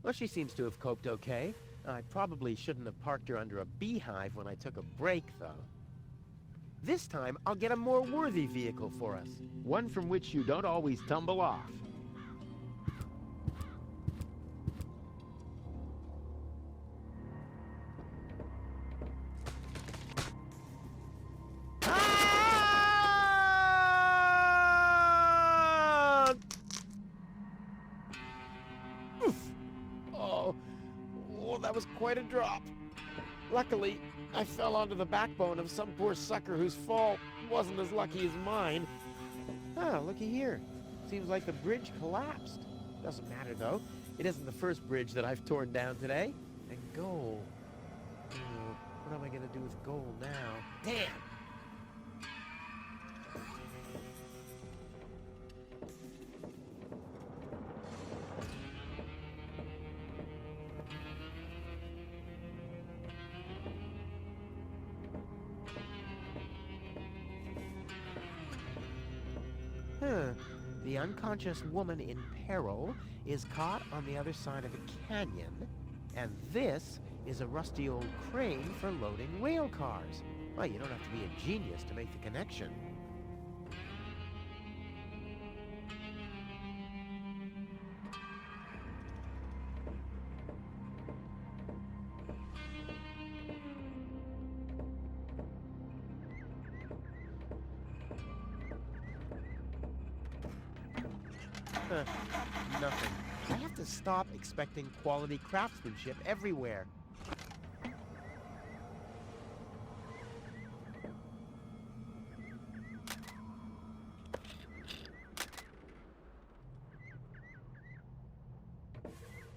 Well, she seems to have coped okay. I probably shouldn't have parked her under a beehive when I took a break, though. This time, I'll get a more worthy vehicle for us. One from which you don't always tumble off. Ah! Oof. Oh, that was quite a drop. Luckily, I fell onto the backbone of some poor sucker whose fall wasn't as lucky as mine. Ah, looky here. Seems like the bridge collapsed. Doesn't matter, though. It isn't the first bridge that I've torn down today. And gold. Oh, what am I going to do with gold now? Damn! The unconscious woman in peril is caught on the other side of a canyon, and this is a rusty old crane for loading rail cars. Well, you don't have to be a genius to make the connection. Nothing. I have to stop expecting quality craftsmanship everywhere.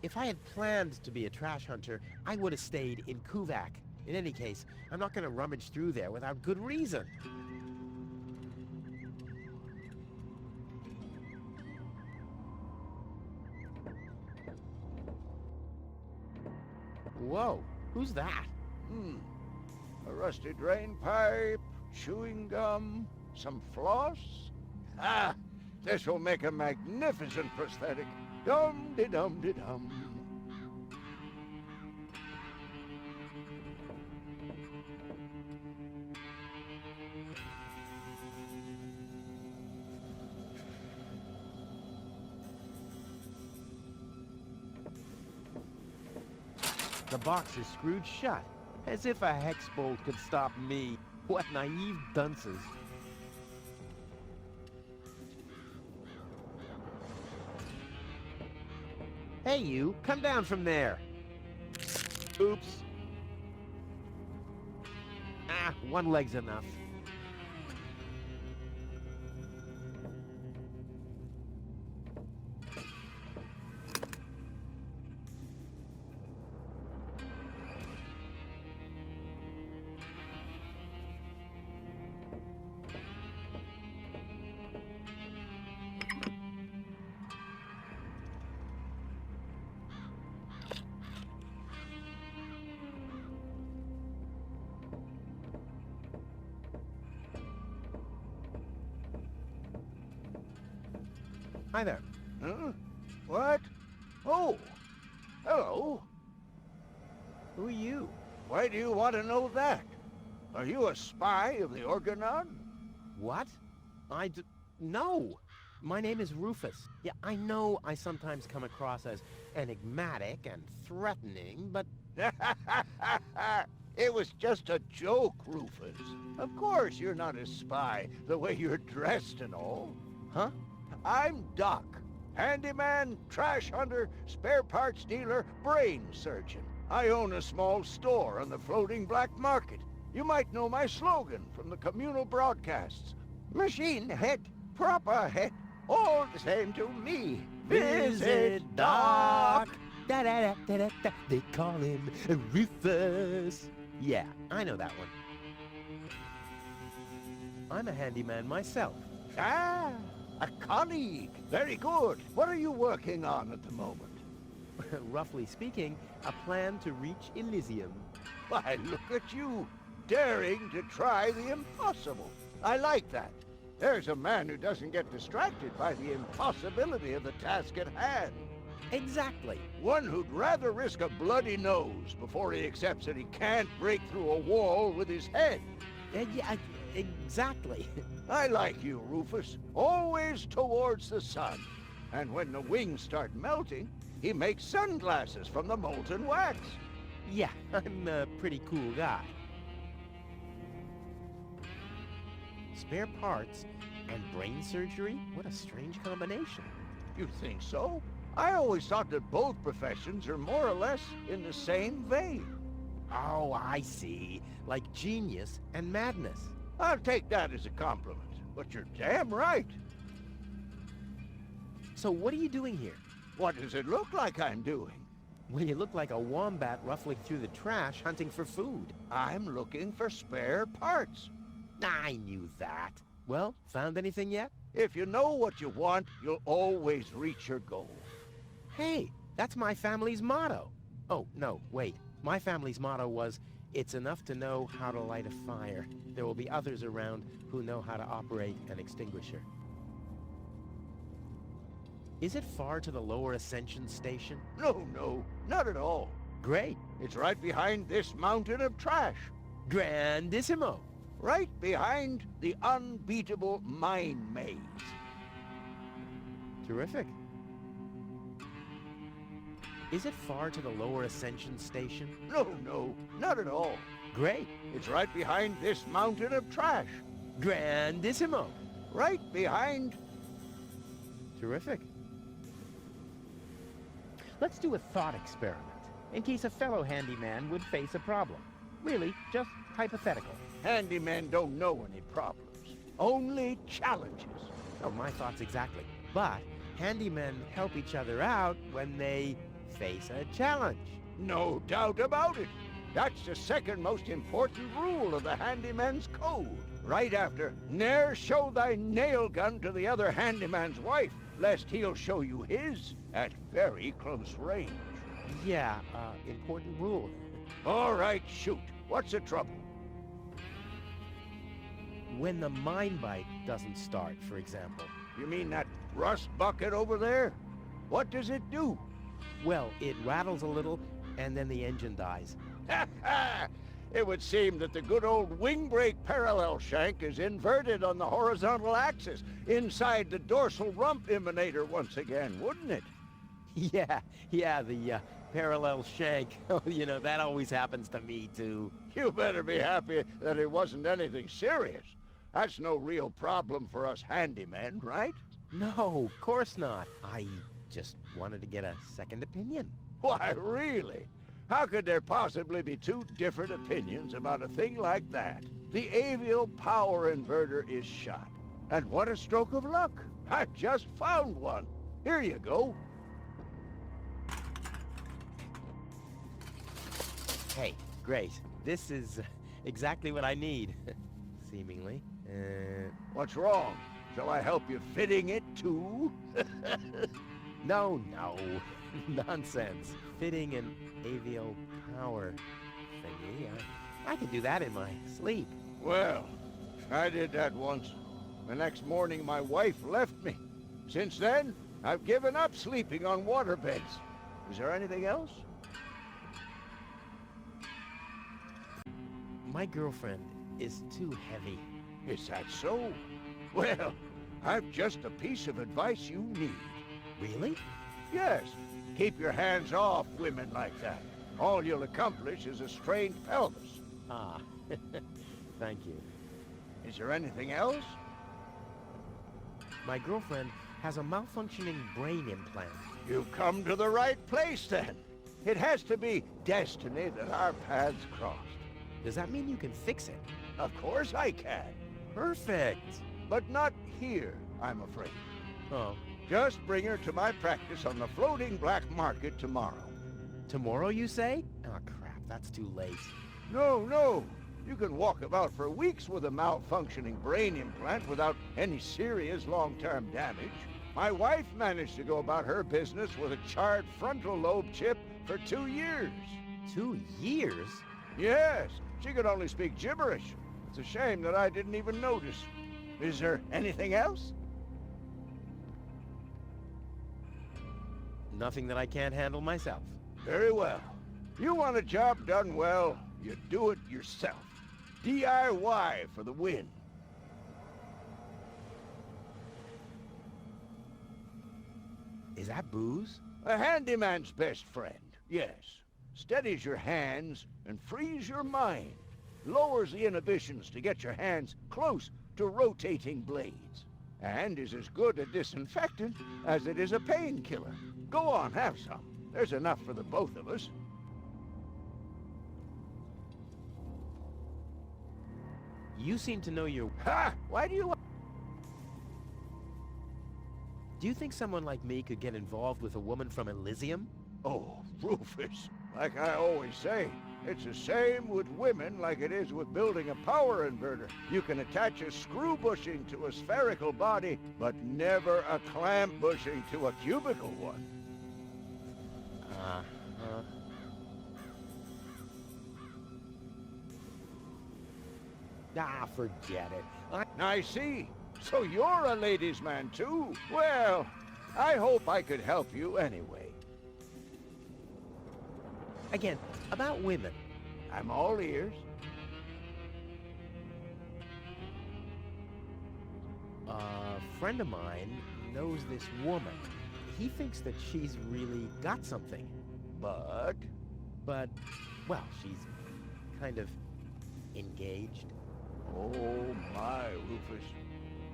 If I had planned to be a trash hunter, I would have stayed in Kuvak. In any case, I'm not going to rummage through there without good reason. Whoa, who's that? A rusty drain pipe, chewing gum, some floss. Ah, this will make a magnificent prosthetic. Dum-de-dum-de-dum. The box is screwed shut, as if a hex bolt could stop me. What naive dunces. Hey you, come down from there. Oops. Ah, one leg's enough. Hi there. Huh? What? Oh, hello. Who are you? Why do you want to know that? Are you a spy of the Organon? What? No! My name is Rufus. Yeah, I know I sometimes come across as enigmatic and threatening, but... It was just a joke, Rufus. Of course you're not a spy, the way you're dressed and all. Huh? I'm Doc. Handyman, trash hunter, spare parts dealer, brain surgeon. I own a small store on the floating black market. You might know my slogan from the communal broadcasts. Machine head, proper head, all the same to me. Visit Doc! Da-da-da-da-da-da. They call him Rufus. Yeah, I know that one. I'm a handyman myself. Ah, a colleague. Very good. What are you working on at the moment? Roughly speaking, a plan to reach Elysium. Why, look at you, daring to try the impossible. I like that. There's a man who doesn't get distracted by the impossibility of the task at hand. Exactly. One who'd rather risk a bloody nose before he accepts that he can't break through a wall with his head. Yeah, exactly. I like you, Rufus. Always towards the sun. And when the wings start melting, he makes sunglasses from the molten wax. Yeah, I'm a pretty cool guy. Spare parts and brain surgery? What a strange combination. You think so? I always thought that both professions are more or less in the same vein. Oh, I see. Like genius and madness. I'll take that as a compliment, but you're damn right. So what are you doing here? What does it look like I'm doing? Well, you look like a wombat ruffling through the trash hunting for food. I'm looking for spare parts. I knew that. Well, found anything yet? If you know what you want, you'll always reach your goal. Hey, that's my family's motto. Oh, no, wait. My family's motto was, it's enough to know how to light a fire. There will be others around who know how to operate an extinguisher. Is it far to the lower ascension station? No, not at all. Great. It's right behind this mountain of trash. Grandissimo. Right behind the unbeatable mine maze. Terrific. Is it far to the lower ascension station? No, not at all. Great. It's right behind this mountain of trash. Grandissimo. Right behind... Terrific. Let's do a thought experiment, in case a fellow handyman would face a problem. Really, just hypothetical. Handymen don't know any problems. Only challenges. Oh, my thoughts exactly. But handymen help each other out when they face a challenge. No doubt about it. That's the second most important rule of the handyman's code. Right after, ne'er show thy nail gun to the other handyman's wife, lest he'll show you his at very close range. Yeah, important rule. All right, shoot. What's the trouble? When the mine bite doesn't start, for example. You mean that rust bucket over there? What does it do? Well, it rattles a little, and then the engine dies. Ha ha! It would seem that the good old wing brake parallel shank is inverted on the horizontal axis, inside the dorsal rump emanator once again, wouldn't it? Yeah, the parallel shank. Oh, you know, that always happens to me, too. You better be happy that it wasn't anything serious. That's no real problem for us handymen, right? No, of course not. I just wanted to get a second opinion. Why, really? How could there possibly be two different opinions about a thing like that? The avial power inverter is shot. And what a stroke of luck. I just found one. Here you go. Hey, great. This is exactly what I need, seemingly. What's wrong? Shall I help you fitting it too? No. Nonsense. Fitting an avial power thingy. I could do that in my sleep. Well, I did that once. The next morning my wife left me. Since then, I've given up sleeping on waterbeds. Is there anything else? My girlfriend is too heavy. Is that so? Well, I've just a piece of advice you need. Really? Yes. Keep your hands off women like that. All you'll accomplish is a strained pelvis. Ah, thank you. Is there anything else? My girlfriend has a malfunctioning brain implant. You've come to the right place, then. It has to be destiny that our paths crossed. Does that mean you can fix it? Of course I can. Perfect. But not here, I'm afraid. Oh, Just bring her to my practice on the floating black market tomorrow. tomorrow you say? Oh, crap, that's too late. No. You can walk about for weeks with a malfunctioning brain implant without any serious long-term damage. My wife managed to go about her business with a charred frontal lobe chip for 2 years. 2 years? Yes, she could only speak gibberish. It's a shame that I didn't even notice. Is there anything else? Nothing that I can't handle myself. Very well. You want a job done well, you do it yourself. DIY for the win. Is that booze? A handyman's best friend, yes. Steadies your hands and frees your mind. Lowers the inhibitions to get your hands close to rotating blades. And is as good a disinfectant as it is a painkiller. Go on, have some. There's enough for the both of us. You seem to know your... Ha! Why do you... Do you think someone like me could get involved with a woman from Elysium? Oh, Rufus, like I always say, it's the same with women like it is with building a power inverter. You can attach a screw bushing to a spherical body, but never a clamp bushing to a cubical one. Ah, forget it. I see. So you're a ladies' man too? Well, I hope I could help you anyway. Again, about women. I'm all ears. A friend of mine knows this woman. He thinks that she's really got something. But, well, she's kind of engaged. oh my, Rufus.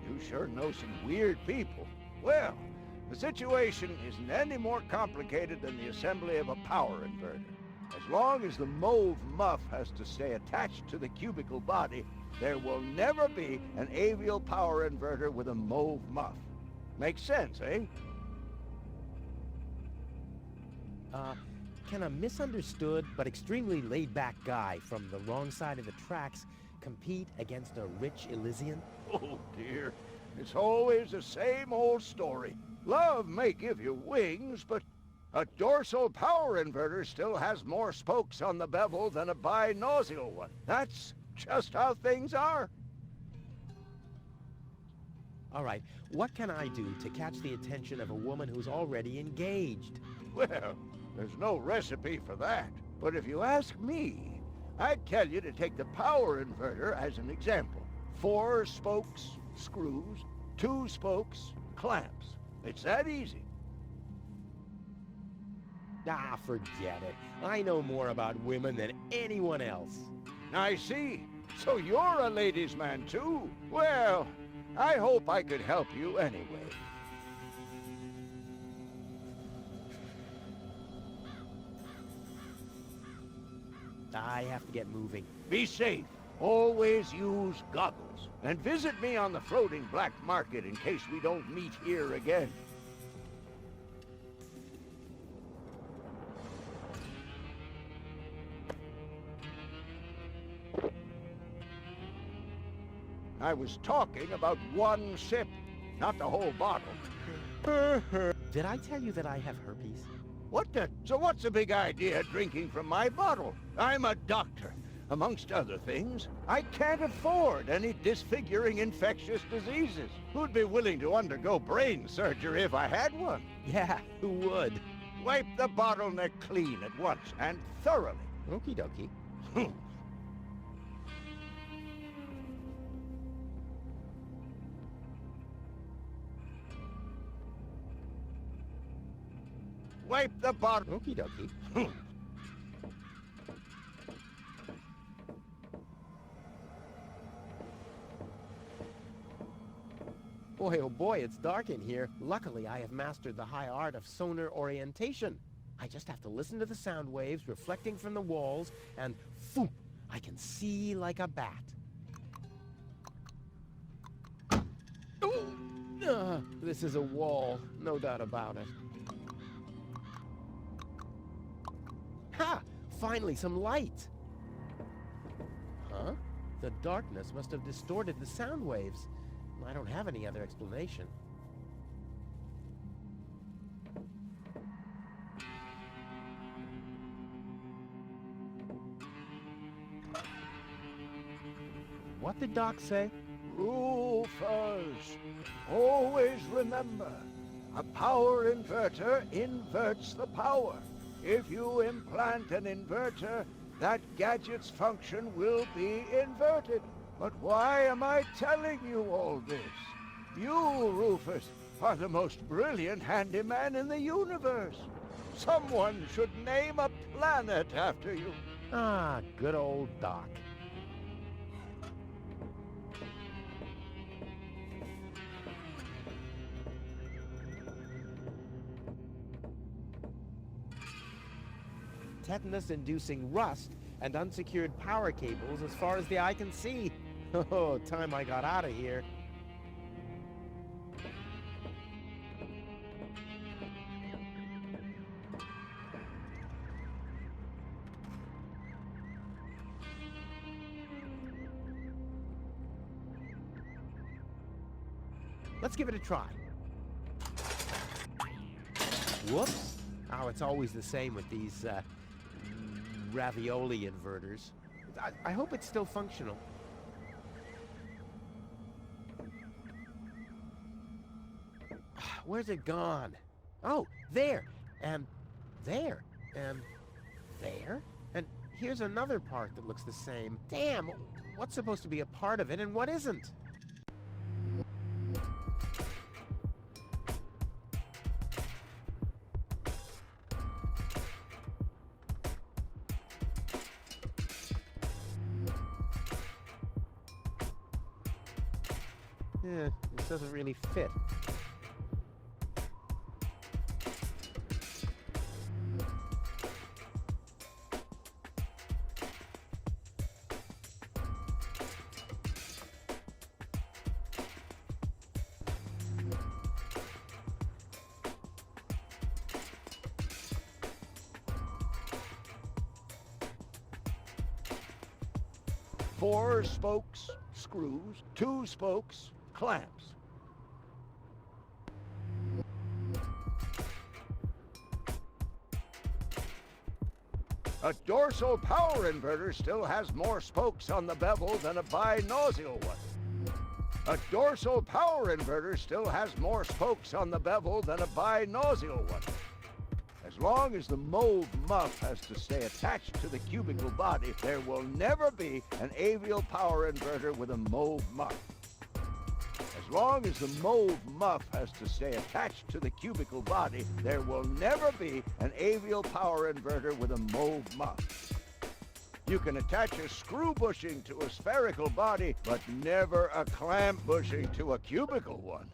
You sure know some weird people. Well, the situation isn't any more complicated than the assembly of a power inverter. As long as the mauve muff has to stay attached to the cubical body, there will never be an avial power inverter with a mauve muff. Makes sense, eh? Can a misunderstood but extremely laid-back guy from the wrong side of the tracks compete against a rich Elysian? Oh dear, it's always the same old story. Love may give you wings, but a dorsal power inverter still has more spokes on the bevel than a binossial one. That's just how things are. All right, what can I do to catch the attention of a woman who's already engaged? Well, there's no recipe for that. But if you ask me, I'd tell you to take the power inverter as an example. 4 spokes, screws, 2 spokes, clamps. It's that easy. Ah, forget it. I know more about women than anyone else. I see. So you're a ladies' man too? Well, I hope I could help you anyway. I have to get moving. Be safe. Always use goggles. And visit me on the floating black market in case we don't meet here again. I was talking about 1 sip, not the whole bottle. Did I tell you that I have herpes? What the? So what's the big idea drinking from my bottle? I'm a doctor. Amongst other things, I can't afford any disfiguring infectious diseases. Who'd be willing to undergo brain surgery if I had one? Yeah, who would? Wipe the bottleneck clean at once, and thoroughly. Okie dokie. Wipe the bottle. Okie dokie. Boy, oh boy, it's dark in here. Luckily, I have mastered the high art of sonar orientation. I just have to listen to the sound waves reflecting from the walls, and phew, I can see like a bat. This is a wall, no doubt about it. Ha! Finally, some light! Huh? The darkness must have distorted the sound waves. I don't have any other explanation. What did Doc say? Rufus, always remember, A power inverter inverts the power. If you implant an inverter, that gadget's function will be inverted. But why am I telling you all this? You, Rufus, are the most brilliant handyman in the universe. Someone should name a planet after you. Ah, good old Doc. Tetanus-inducing rust and unsecured power cables as far as the eye can see. Oh, time I got out of here. Let's give it a try. Whoops. Oh, it's always the same with these, ravioli inverters. I hope it's still functional. Where's it gone? Oh, there, and there, and there, and here's another part that looks the same. Damn, what's supposed to be a part of it and what isn't? Yeah, this doesn't really fit. Four spokes, screws, two spokes, clamps. A dorsal power inverter still has more spokes on the bevel than a binossial one. A dorsal power inverter still has more spokes on the bevel than a binossial one. As long as the mauve muff has to stay attached to the cubicle body, there will never be an avial power inverter with a mauve muff. As long as the mauve muff has to stay attached to the cubicle body, there will never be an avial power inverter with a mauve muff. You can attach a screw bushing to a spherical body, but never a clamp bushing to a cubical one.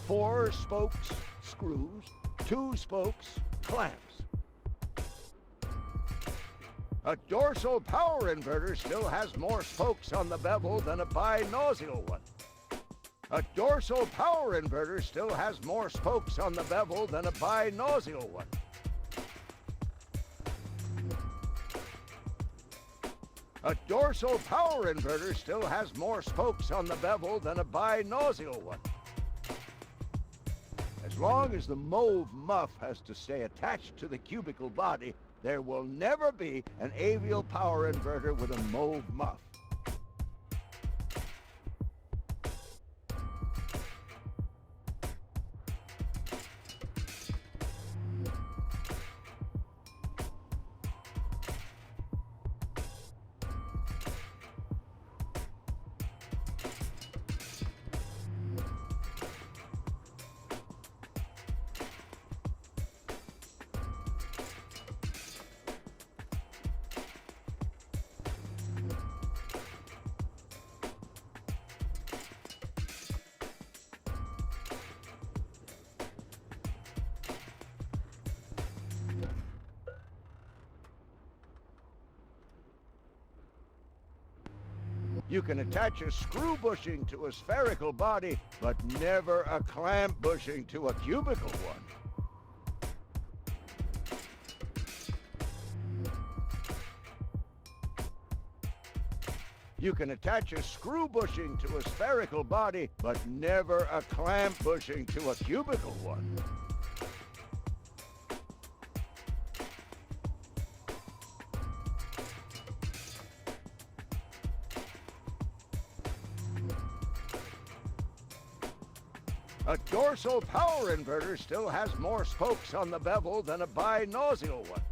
Four spokes, screws, two spokes, clamps. A dorsal power inverter still has more spokes on the bevel than a binossial one. A dorsal power inverter still has more spokes on the bevel than a binossial one. A dorsal power inverter still has more spokes on the bevel than a binossial one. As long as the mauve muff has to stay attached to the cubicle body, there will never be an avial power inverter with a mauve muff. You can attach a screw bushing to a spherical body, but never a clamp bushing to a cubical one. You can attach a screw bushing to a spherical body, but never a clamp bushing to a cubical one. A dorsal power inverter still has more spokes on the bevel than a binocular one.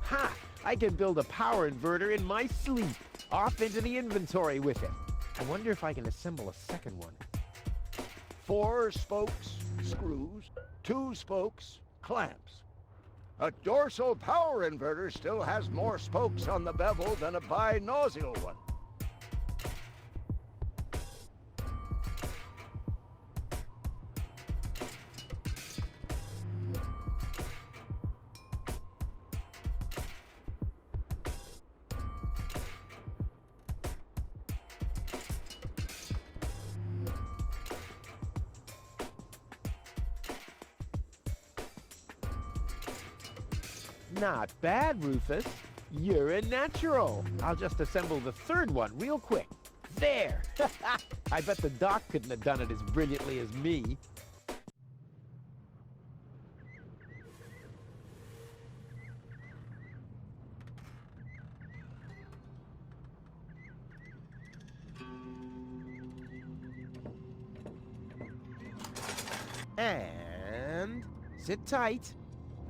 Ha! I can build a power inverter in my sleep. Off into the inventory with it. I wonder if I can assemble a second one. 4 spokes, screws. 2 spokes, clamps. A dorsal power inverter still has more spokes on the bevel than a binocular one. Not bad, Rufus. You're a natural. I'll just assemble the third one real quick. There! I bet the doc couldn't have done it as brilliantly as me. And sit tight.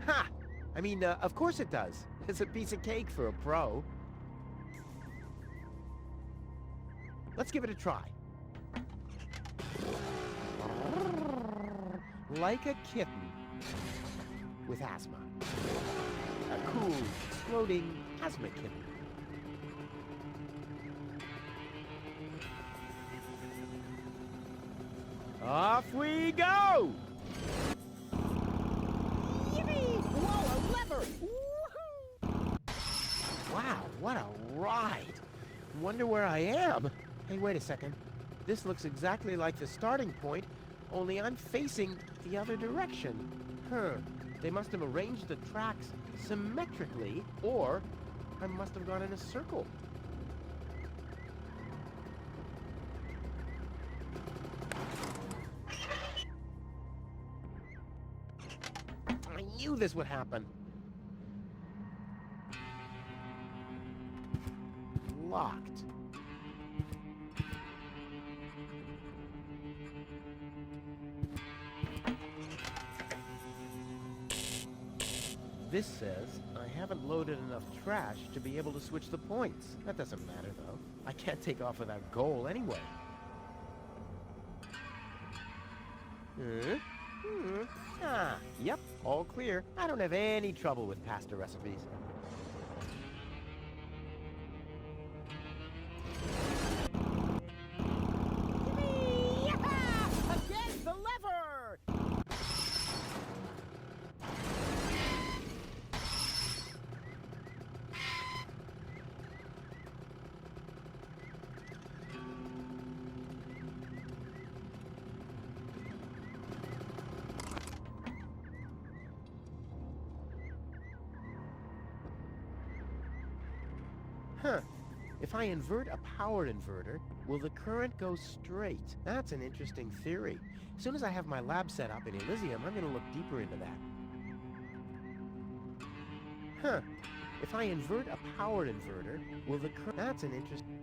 Ha! I mean, of course it does. It's a piece of cake for a pro. Let's give it a try. Like a kitten with asthma. A cool, exploding asthma kitten. Off we go! Wow, what a ride! Wonder where I am. Hey, wait a second. This looks exactly like the starting point, only I'm facing the other direction. They must have arranged the tracks symmetrically, or I must have gone in a circle. I knew this would happen. Locked. This says I haven't loaded enough trash to be able to switch the points. That doesn't matter, though. I can't take off without goal anyway. Yep, all clear. I don't have any trouble with pasta recipes. Against the lever! If I invert a power inverter, will the current go straight? That's an interesting theory. As soon as I have my lab set up in Elysium, I'm going to look deeper into that. Huh. If I invert a powered inverter, will the current... That's an interesting...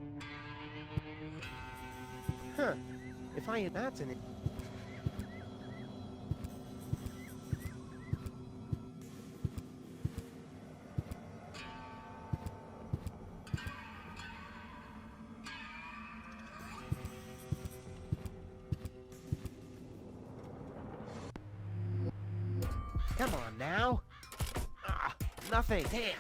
Huh. If I... That's an... Come on now. Ah, nothing. Damn.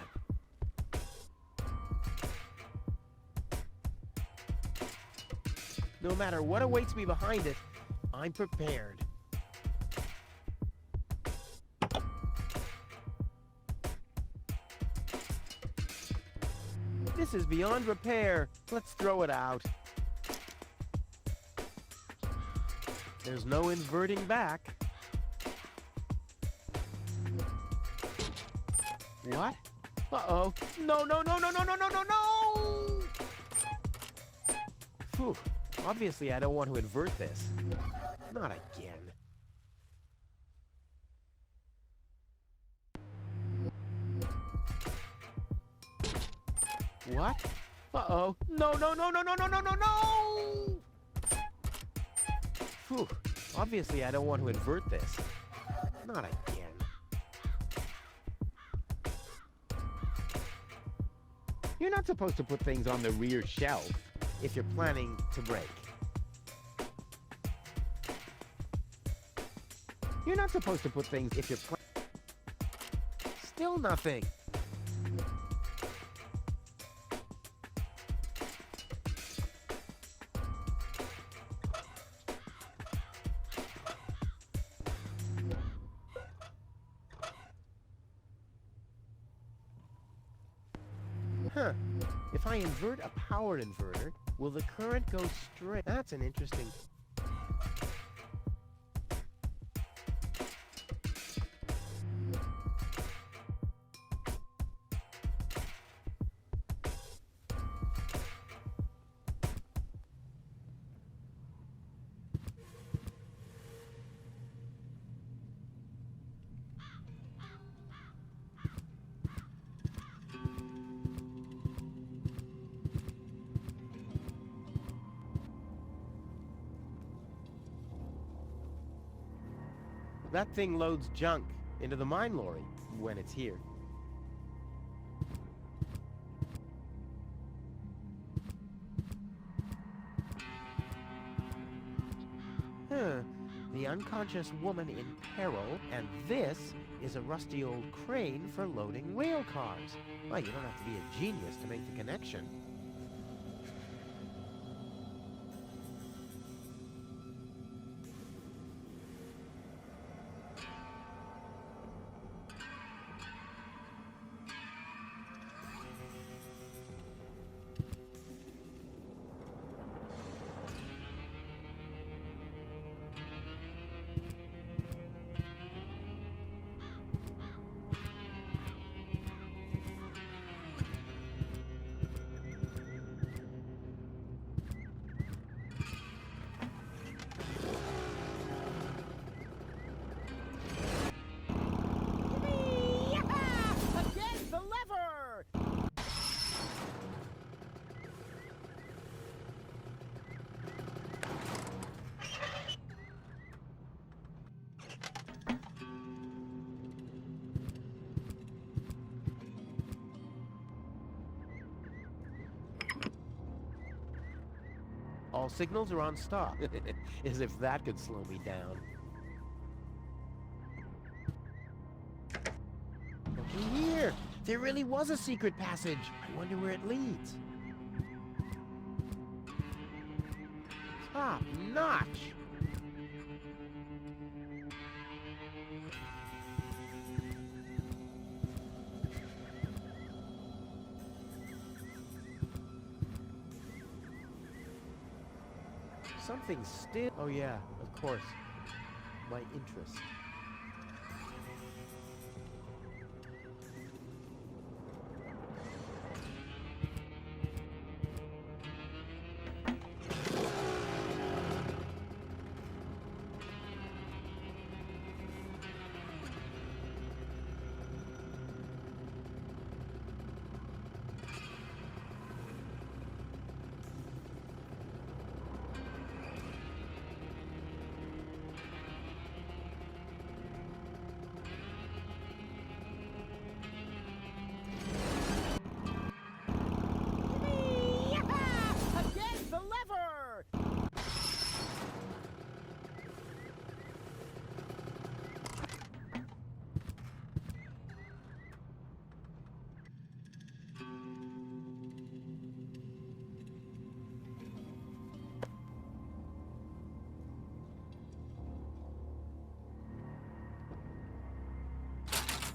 No matter what awaits me behind it, I'm prepared. This is beyond repair. Let's throw it out. There's no inverting back. What? Uh-oh. No, no, no, no, no, no, no, no, no! Phew. Obviously, I don't want to invert this. Not again. What? Uh-oh. No, no, no, no, no, no, no, no, no! Phew. Obviously, I don't want to invert this. Not again. You're not supposed to put things on the rear shelf if you're planning to break. You're not supposed to put things if you're Still nothing. Huh. If I invert a powered inverter, will the current go straight? That's an interesting... That thing loads junk into the mine lorry when it's here. Huh. The unconscious woman in peril, and this is a rusty old crane for loading rail cars. Well, you don't have to be a genius to make the connection. All signals are on stop. As if that could slow me down. Looky here! There really was a secret passage! I wonder where it leads. Top notch! Something still... Oh yeah, of course. My interest.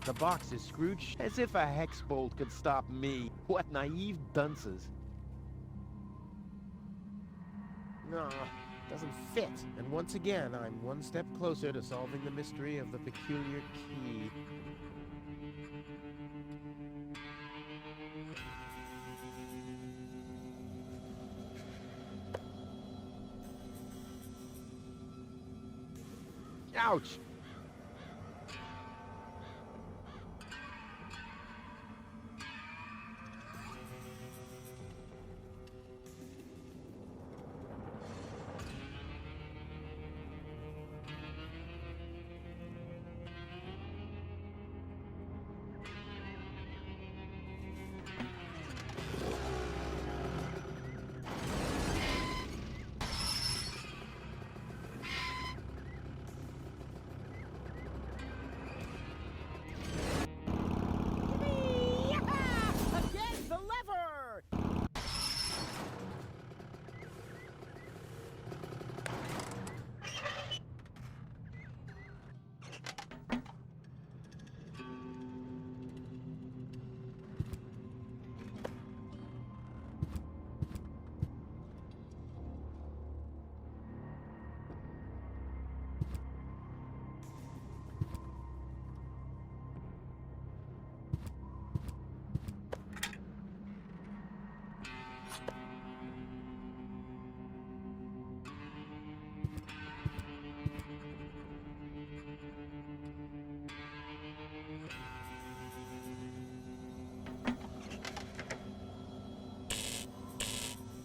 The box is screwed as if a hex bolt could stop me. What naive dunces. No, doesn't fit. And once again, I'm one step closer to solving the mystery of the peculiar key. Ouch! Again, the lever!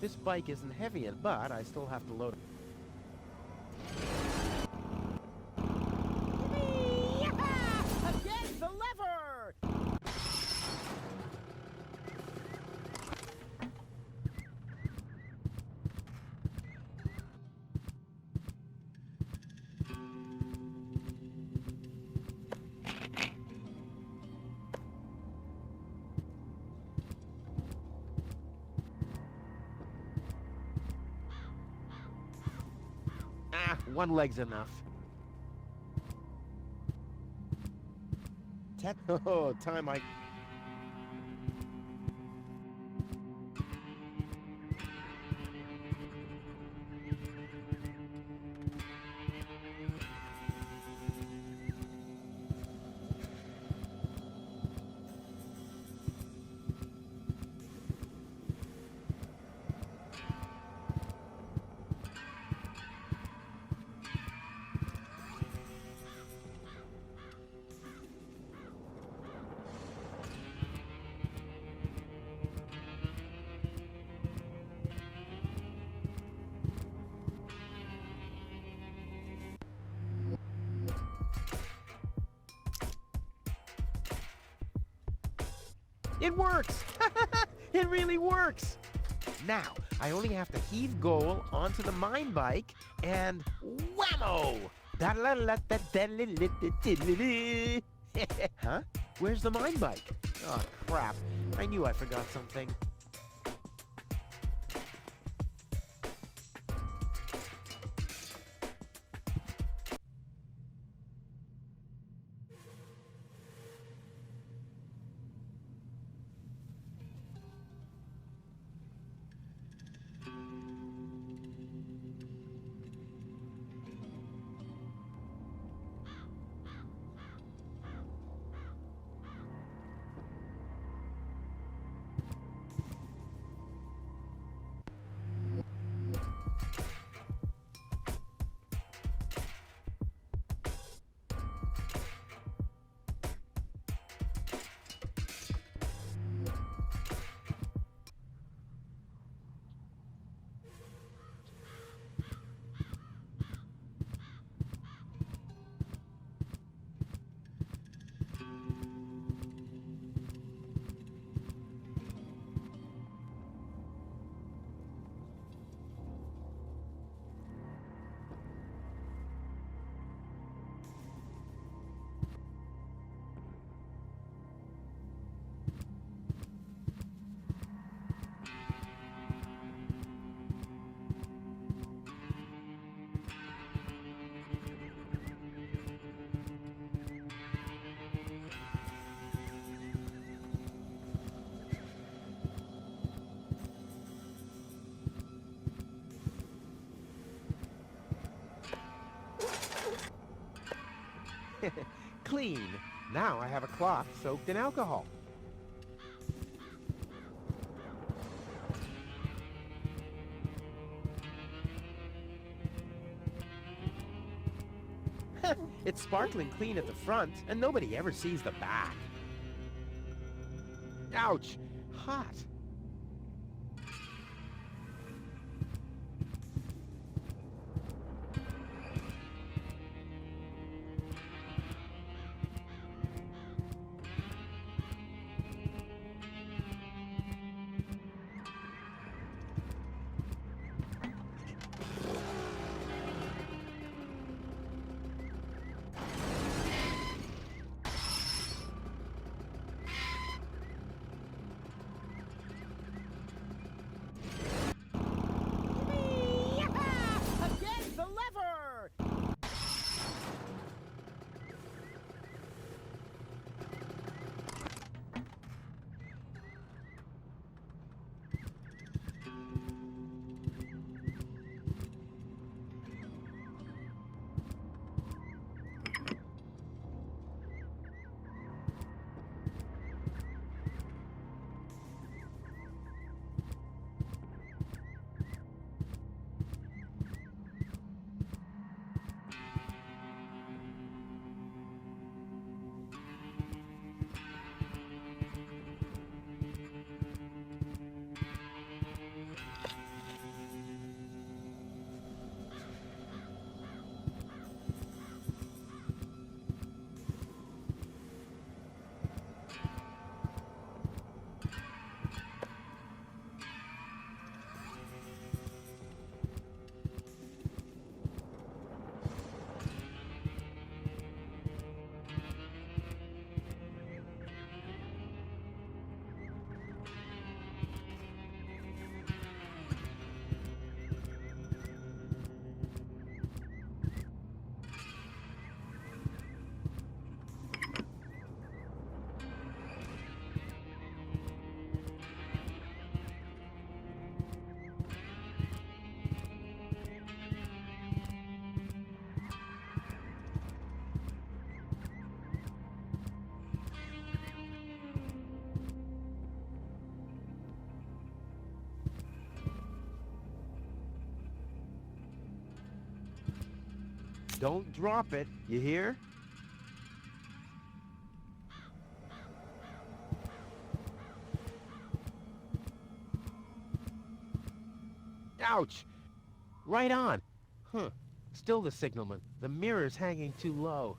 This bike isn't heavy, but I still have to load it. Again, the lever! Ah, one leg's enough. Oh, time I... It works! It really works! Now, I only have to heave goal onto the mine bike and whammo! Huh? Where's the mine bike? Oh, crap. I knew I forgot something. Clean. Now I have a cloth soaked in alcohol. It's sparkling clean at the front, and nobody ever sees the back. Ouch! Hot. Again, the lever! Don't drop it, you hear? Ouch! Right on. Huh. Still the signalman. The mirror's hanging too low.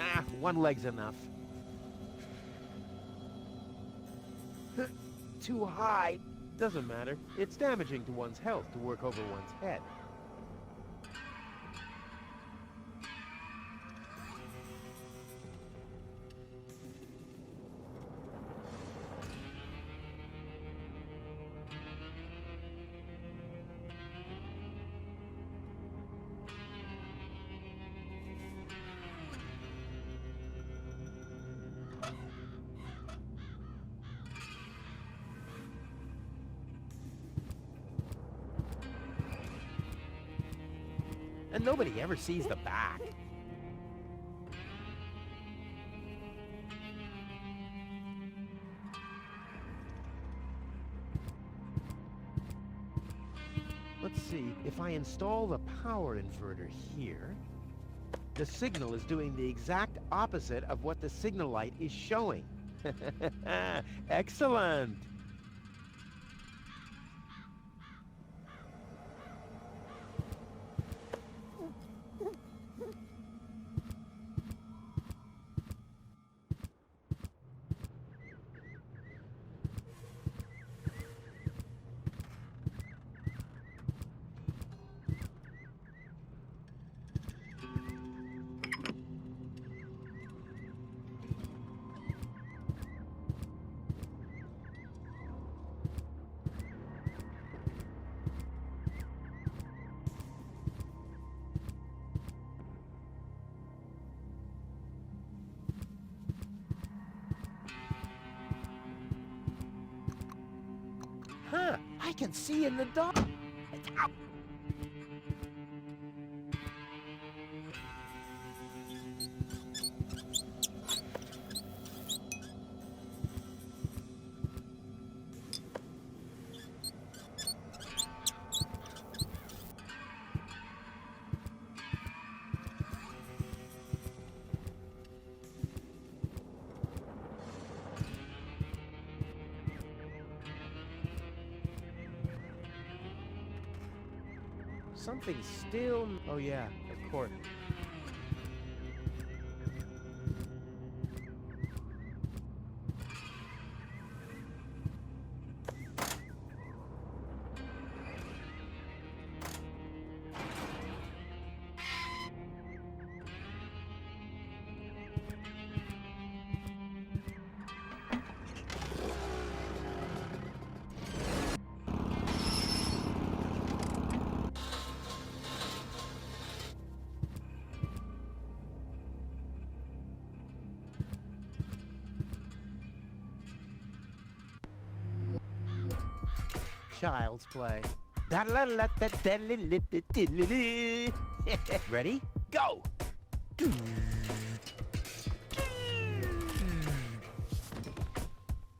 Ah, one leg's enough. Too high. Doesn't matter. It's damaging to one's health to work over one's head. And nobody ever sees the back. Let's see, if I install the power inverter here, the signal is doing the exact opposite of what the signal light is showing. Excellent! can see in the dark. Ow. Something's still... Oh yeah, of course. Child's play. Ready? Go!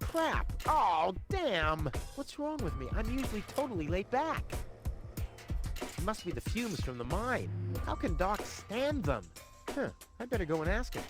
Crap! Oh, damn! What's wrong with me? I'm usually totally laid back. It must be the fumes from the mine. How can Doc stand them? Huh, I better go and ask him.